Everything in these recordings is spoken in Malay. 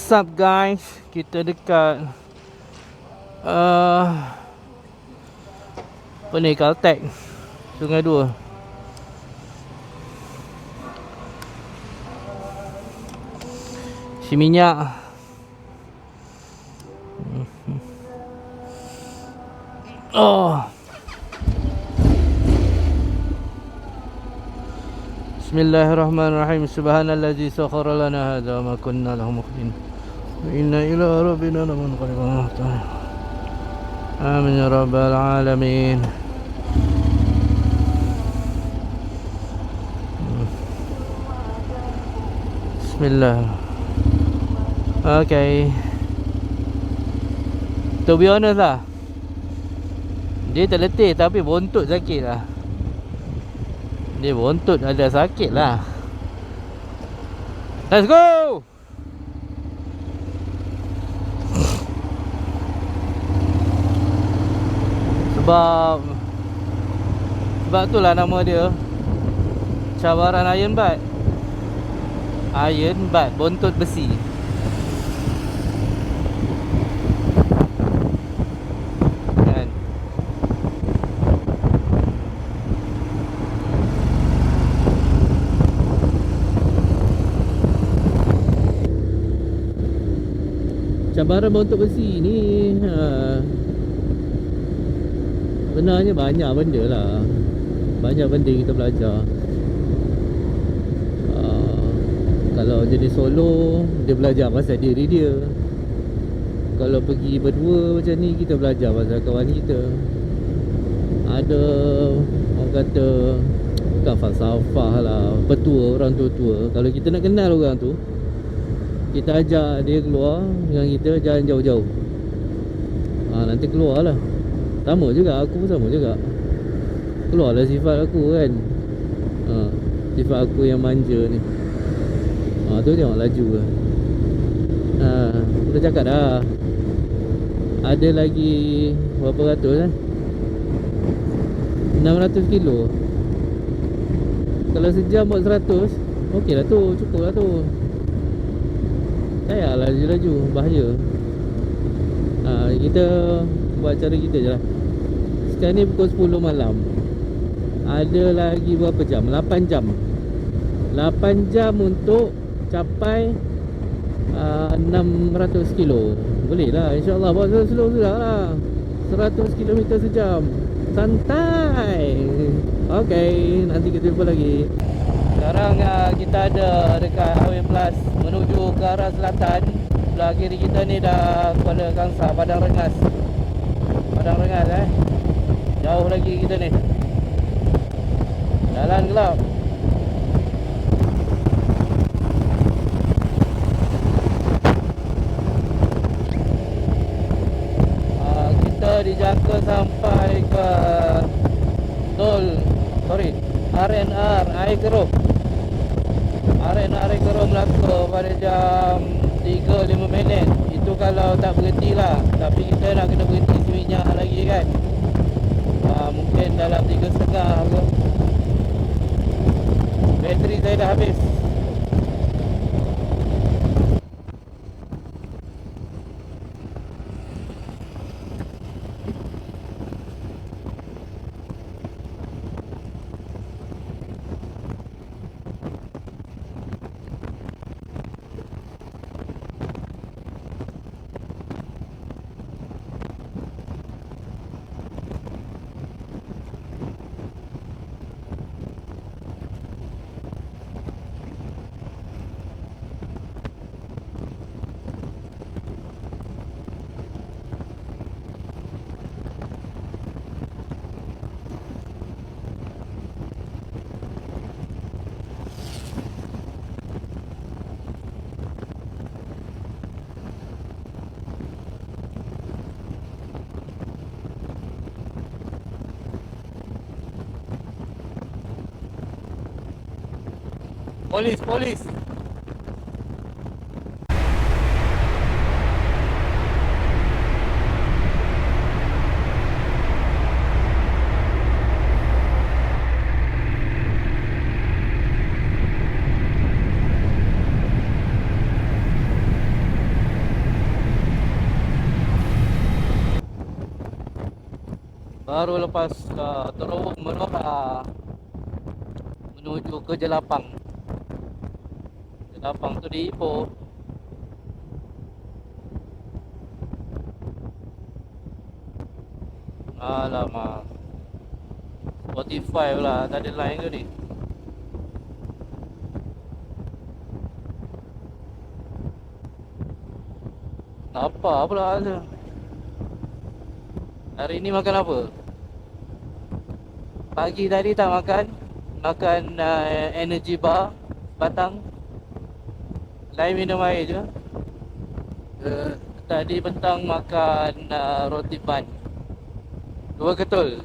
What's up guys? Kita dekat apa ni, Caltech Sungai Dua. Isi minyak. Bismillahirrahmanirrahim. Subhanallazi sakhkhara lana hadza wa ma kunna lahu muqrinin. Wa inna ila rabbina lamunqalibun. Amin ya rabbal alamin. Bismillah. Okay. To be honest lah, dia tak letih tapi bontot sakit lah. Dia bontot ada sakit lah. Let's go. Sebab tu lah nama dia, cabaran Iron Bud. Iron Bud, bontot besi. Cabaran bontot besi ni sebenarnya banyak benda lah. Banyak benda kita belajar. Kalau jadi solo, dia belajar pasal diri dia. Kalau pergi berdua macam ni, kita belajar pasal kawan kita. Ada orang kata, bukan falsafah lah, petua, orang tua-tua. Kalau kita nak kenal orang tu, kita ajak dia keluar dengan kita, jalan jauh-jauh. Nanti keluar lah. Sama juga, aku pun sama juga. Keluarlah sifat aku kan. Sifat aku yang manja ni. Tu tengok laju lah. Kita cakap dah, ada lagi berapa ratus kan? 600 kilo. Kalau sejam buat 100, okey lah tu, cukup lah tu. Tak lah laju-laju, bahaya. Kita buat cara kita je lah. Sekarang ni pukul 10 malam. Ada lagi berapa jam? 8 jam. 8 jam untuk capai 600 kilo. Boleh lah, insyaAllah. Buat slow-slow juga lah. 100 km sejam. Santai. Okay, nanti kita jumpa lagi. Sekarang kita ada dekat Highway Plus menuju ke arah selatan. Sebelah kiri kita ni dah Kuala Kangsar, Padang Rengas. Padang Rengas jauh lagi kita ni. Jalan gelap. Kita dijangka sampai ke tol, RNR Air Keruh. RNR Air Keruh Melaka pada jam 3.05 minit. Itu kalau tak berhenti lah. Tapi kita nak kena berhenti seminyak lagi kan. Mungkin dalam 3.5 ke. Bateri saya dah habis. Polis. Baru lepas Terowong Menora menuju ke Jelapang. Jelapang tu di Ipoh. Alamak, Spotify pula, tak ada line ke ni? Apa pula tu? Hari ni makan apa? Pagi tadi tak makan. Makan energy bar batang. Lain minum air je. Tadi petang makan roti ban. Dua ketul.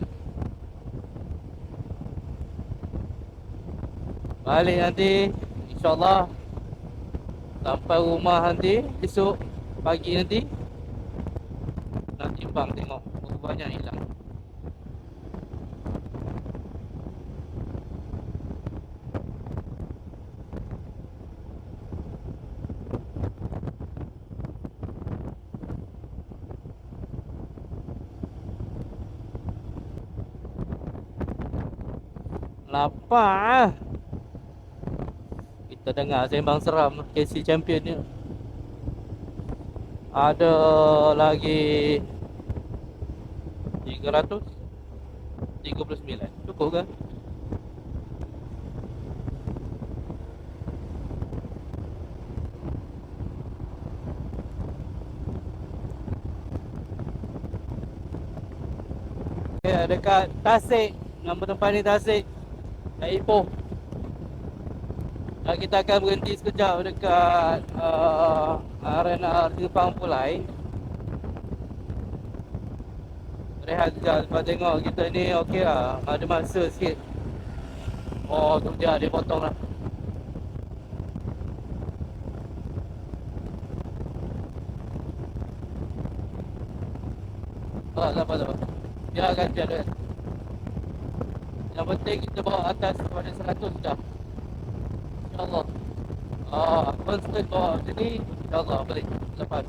Balik nanti InsyaAllah sampai rumah nanti esok pagi nanti nak timbang tengok berapa banyak hilang. Lapar. Kita dengar sembang seram KC Champion ni. Ada lagi 339. Cukup ke? Ya, dekat Tasik. Nama tempat ni Tasik. Kat Ipoh. Kita akan berhenti sekejap dekat arena Simpang Pulai. Rehat sekejap sebab tengok kita ni okey lah. Ada masa sikit. Oh tu dia potong lah. Tak apa. Biarkan. Yang penting kita bawa atas kepada 100 dah. InsyaAllah. Constant bawa macam ni, InsyaAllah balik lepas.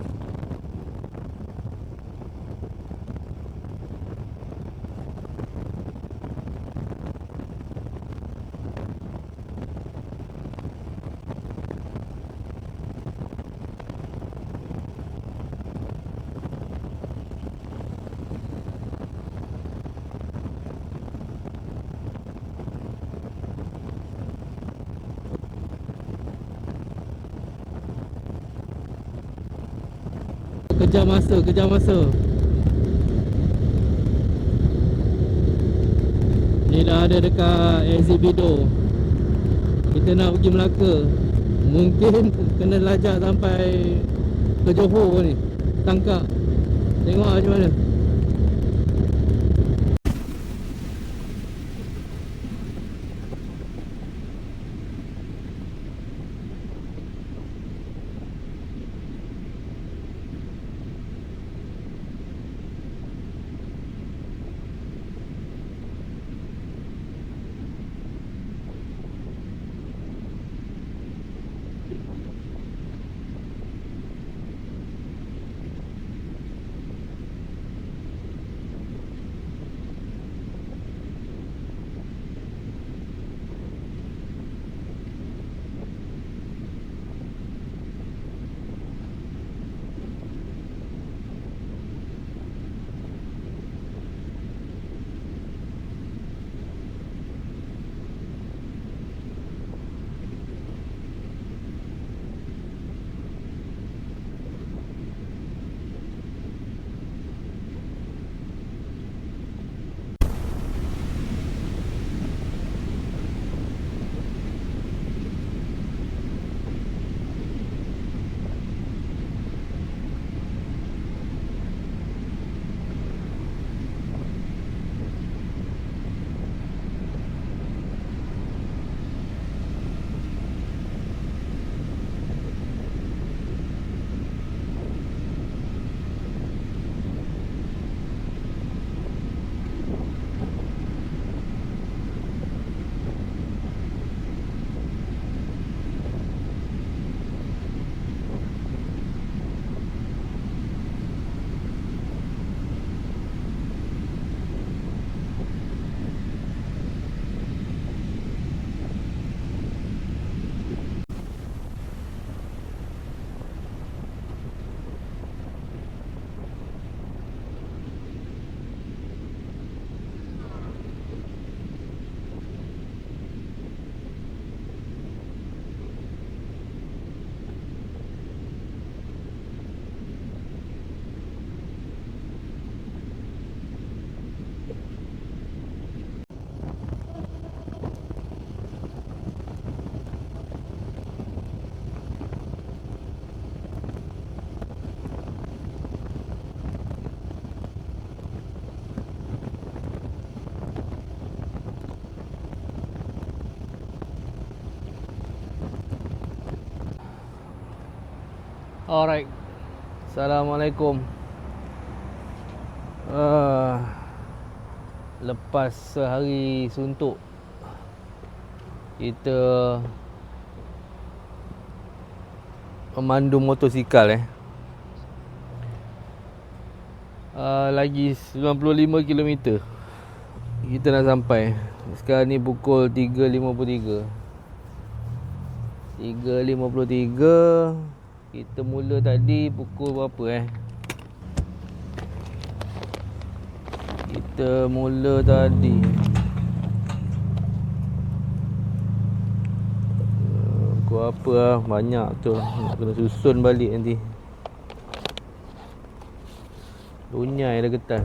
Kejar masa. Ni dah ada dekat Exhibido. Kita nak pergi Melaka. Mungkin kena lajak sampai ke Johor ni. Tangkap. Tengok macam mana. Alright. Assalamualaikum. Lepas sehari suntuk, kita memandu motosikal lagi 95 km kita nak sampai. Sekarang ni pukul 3.53. Kita mula tadi pukul berapa Kita mula tadi pukul apa banyak tu. Nak kena susun balik nanti. Lunyai dah getah.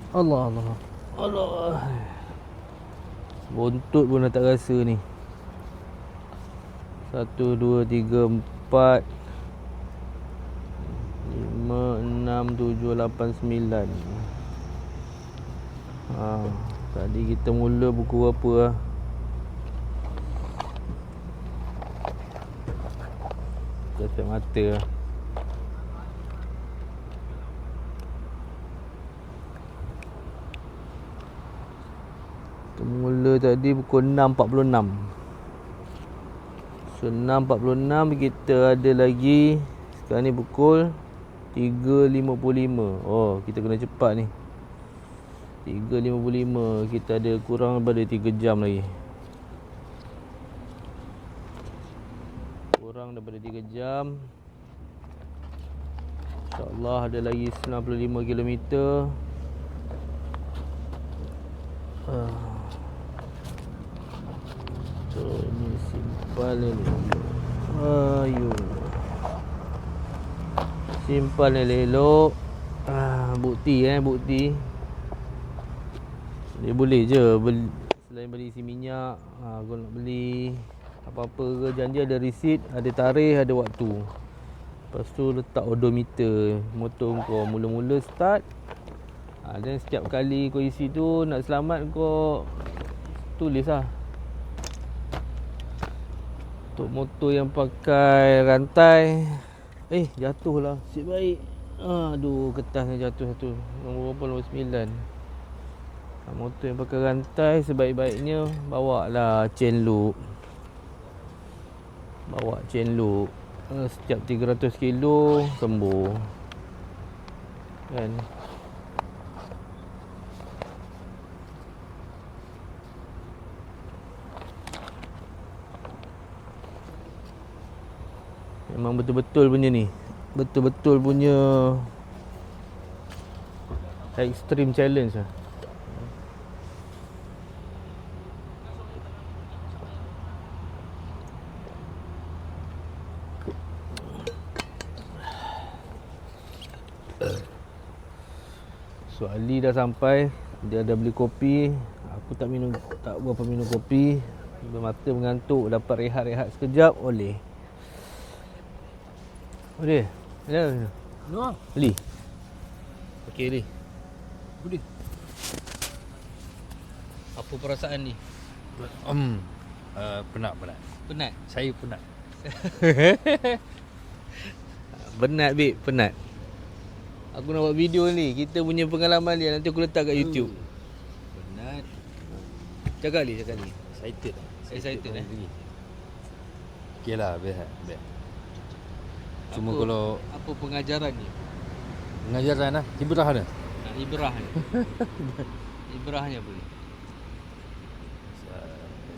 Allah. Buntut pun dah tak rasa ni. 1, 2, 3, 4 5, 6, 7, 8, 9. Tadi kita mula pukul berapa Kasih mata Kita mula tadi pukul 6.46. So 6.46 kita ada lagi. Sekarang ni pukul 3.55. Oh, kita kena cepat ni. 3.55. Kita ada kurang daripada 3 jam lagi. Kurang daripada 3 jam. InsyaAllah ada lagi 95 km. So ni simpan ni. Ayo. Simpan elok. Bukti bukti. Dia boleh je selain beli isi minyak, kau nak beli apa-apa ke, janji ada resit, ada tarikh, ada waktu. Lepas tu letak odometer motor kau mula-mula start. Dan setiap kali kau isi tu nak selamat kau tulis lah. Untuk motor yang pakai rantai, jatuh lah. Nasib baik. Aduh, kertasnya jatuh satu. Nombor berapa? Nombor 9. Motor yang pakai rantai sebaik-baiknya bawa lah chain loop. Bawa chain loop. Setiap 300 kilo sembuh. Kan? Memang betul-betul punya ni. Betul-betul punya extreme challenge lah. So Ali dah sampai. Dia dah beli kopi. Aku tak berapa minum kopi. Mata mengantuk. Dapat rehat-rehat sekejap. Boleh. No. Li. Okey Li. Boleh. Apa perasaan ni? Penat. Penat? Saya penat. Penat babe, penat. Aku nak buat video ni. Kita punya pengalaman dia nanti aku letak kat YouTube. Penat. Cakap Li. Excited Okey lah, best. Cuma apa pengajaran ni? Pengajaran lah. Ibrah dah. Ibrahnya. Ibrahnya apa ni?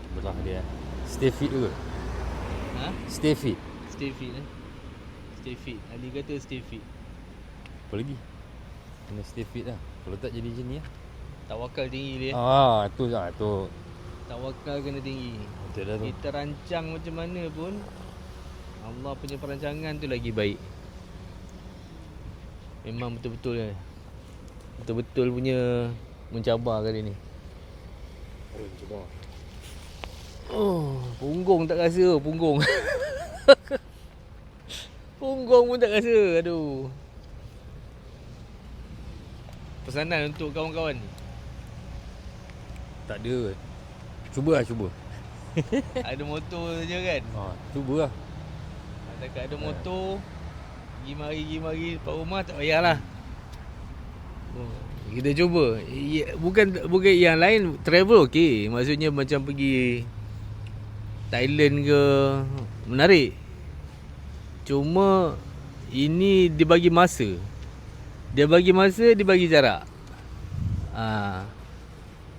Ibrah dia. Stay fit dulu. Stay fit. Stay fit Stay fit. Ali kata stay fit. Apa lagi? Kena stay fit lah. Kalau tak jadi macam ni lah. Tawakal tinggi dia. Tu. Tawakal kena tinggi. Betul dah tu. Kita rancang macam mana pun, Allah punya perancangan tu lagi baik. Memang betul-betul punya mencabar kali ni. Mencabar. Punggung tak rasa punggung. Punggung pun tak rasa. Aduh. Pesanan untuk kawan-kawan ni. Tak ada. Cuba. Ada motor je kan. Cuba lah. Takkan ada motor, pergi mari dekat rumah tak payahlah. Kita cuba. Bukan yang lain travel okey. Maksudnya macam pergi Thailand ke, menarik. Cuma ini dia bagi masa. Dia bagi jarak.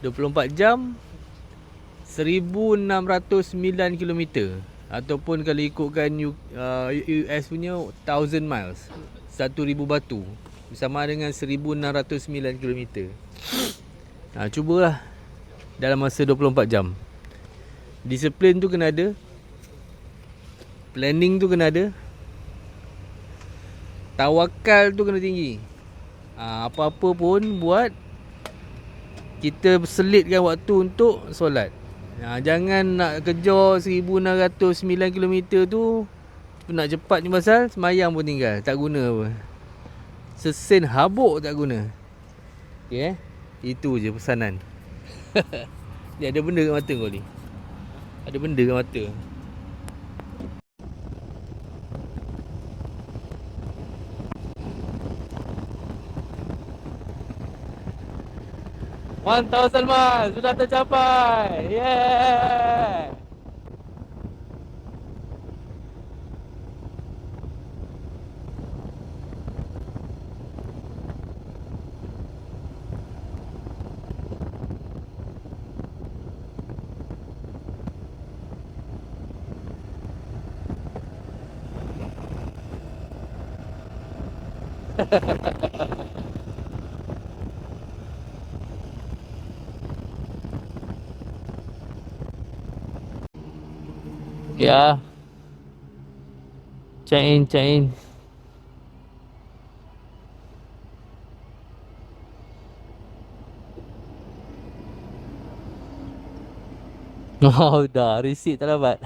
24 jam 1609 km. Ataupun kalau ikutkan US punya 1000 miles, 1000 batu, sama dengan 1609 km. Cubalah dalam masa 24 jam. Disiplin tu kena ada, planning tu kena ada, tawakal tu kena tinggi. Apa-apa pun buat, kita selitkan waktu untuk solat. Jangan nak kejar 1609 km tu nak cepat ni, pasal semayang pun tinggal, tak guna apa. Sesen habuk tak guna. Okay, itu je pesanan. Ni ada benda kat mata kau ni. Ada benda kat mata. Mantap Salman, sudah tercapai. Yeah. Ya. Check in. Oh, dah receipt tak dapat.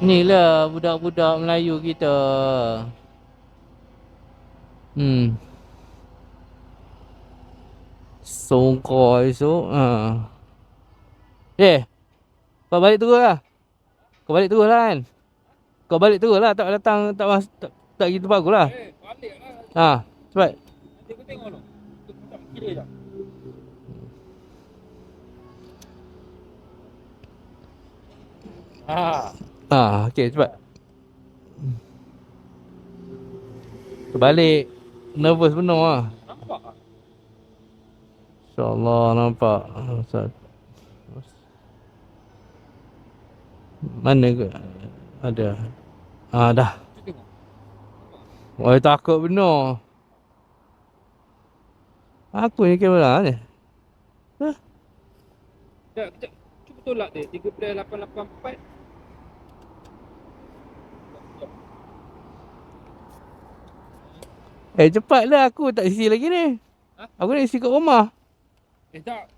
Inilah budak-budak Melayu kita. Songkor esok. Kau balik terus lah. Kau balik terus lah kan. Kau balik terus lah. Tak datang. Tak pergi tempat aku lah. Balik lah. Cepat. Nanti aku tengok tu. Aku tak kira je. Okay, cepat. Balik. Nervous penuh lah. Nampak lah. InsyaAllah nampak. Mana ke? Ada. Dah. Cuba tengok. Wah, takut benar. Aku ni kamera ni. Sekejap. Cuba tolak dia. 13,884. Cepatlah, aku tak isi lagi ni. Aku nak isi kat rumah. Tak.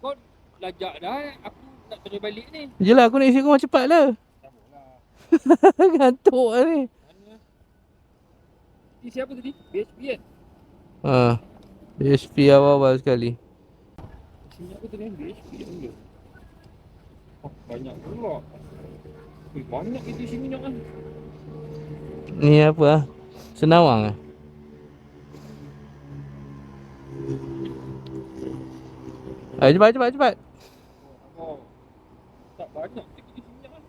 Kau lajak dah. Aku nak terus balik ni. Yelah, aku nak isi kat rumah, cepatlah. Tak boleh. Gantuk lah ni. Mana? Ni siapa tadi? BSP kan? BSP awal-awal sekali. Sini aku tadi BSP je. Banyak pula. Banyak itu isi minyak kan? Ni apa lah? Senawang lah. Cepat. Tak banyak isi minyak kan?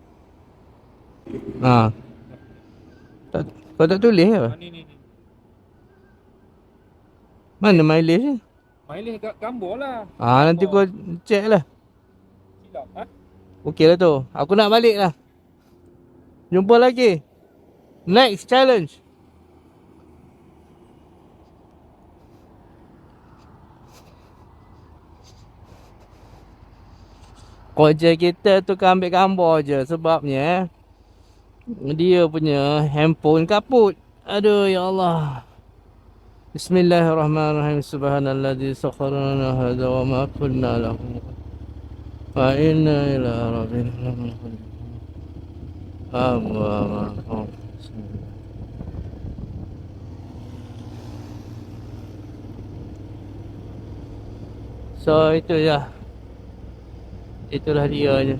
Kau tak tulis ke apa? Ni. Mana mileage ni? Mileage gambar lah. Nanti kau check lah. Silap Okey lah tu. Aku nak balik lah. Jumpa lagi. Next challenge. Projek kita tu kan ambil gambar je. Sebabnya dia punya handphone kaput. Aduh ya Allah. Bismillahirrahmanirrahim. Subhanalladzi sakhkhara lana hadza wa ma kunna lahu wa inna ila rabbina lamunqalibun. Allah. So itu je. Itulah dia je.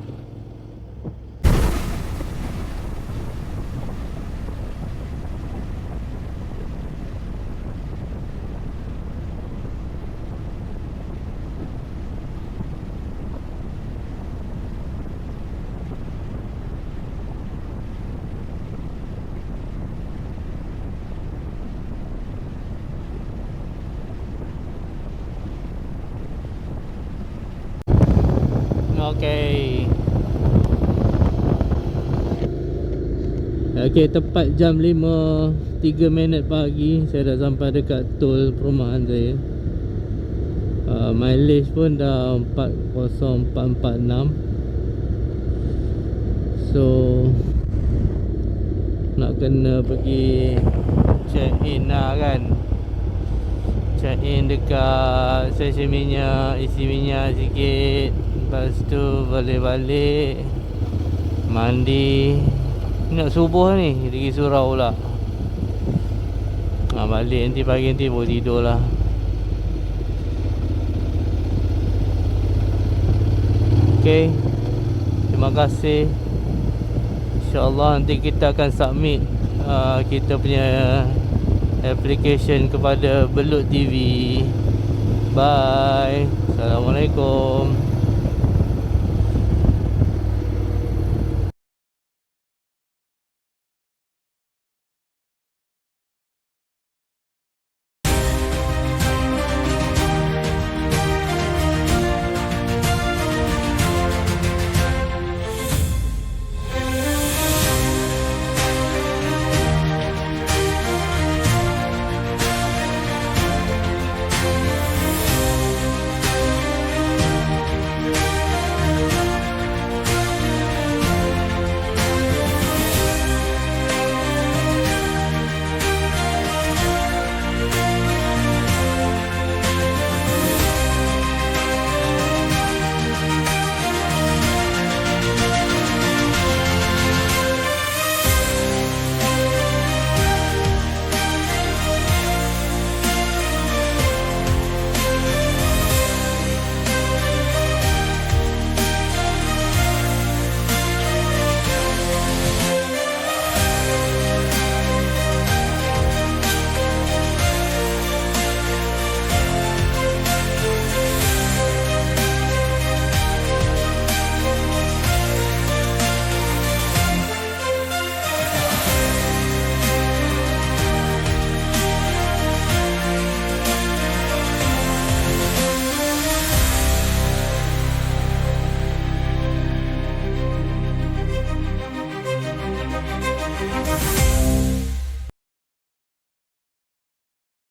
Okey, tepat jam 5:03 pagi saya dah sampai dekat tol perumahan saya. Mileage pun dah 40446. So nak kena pergi check in lah kan. Check in dekat stesen minyak, isi minyak sikit. Lepas tu balik-balik, mandi. Nak subuh ni, pergi surau pula. Balik nanti pagi nanti boleh tidur lah. Okay, terima kasih. InsyaAllah nanti kita akan submit kita punya application kepada Belut TV. Bye. Assalamualaikum.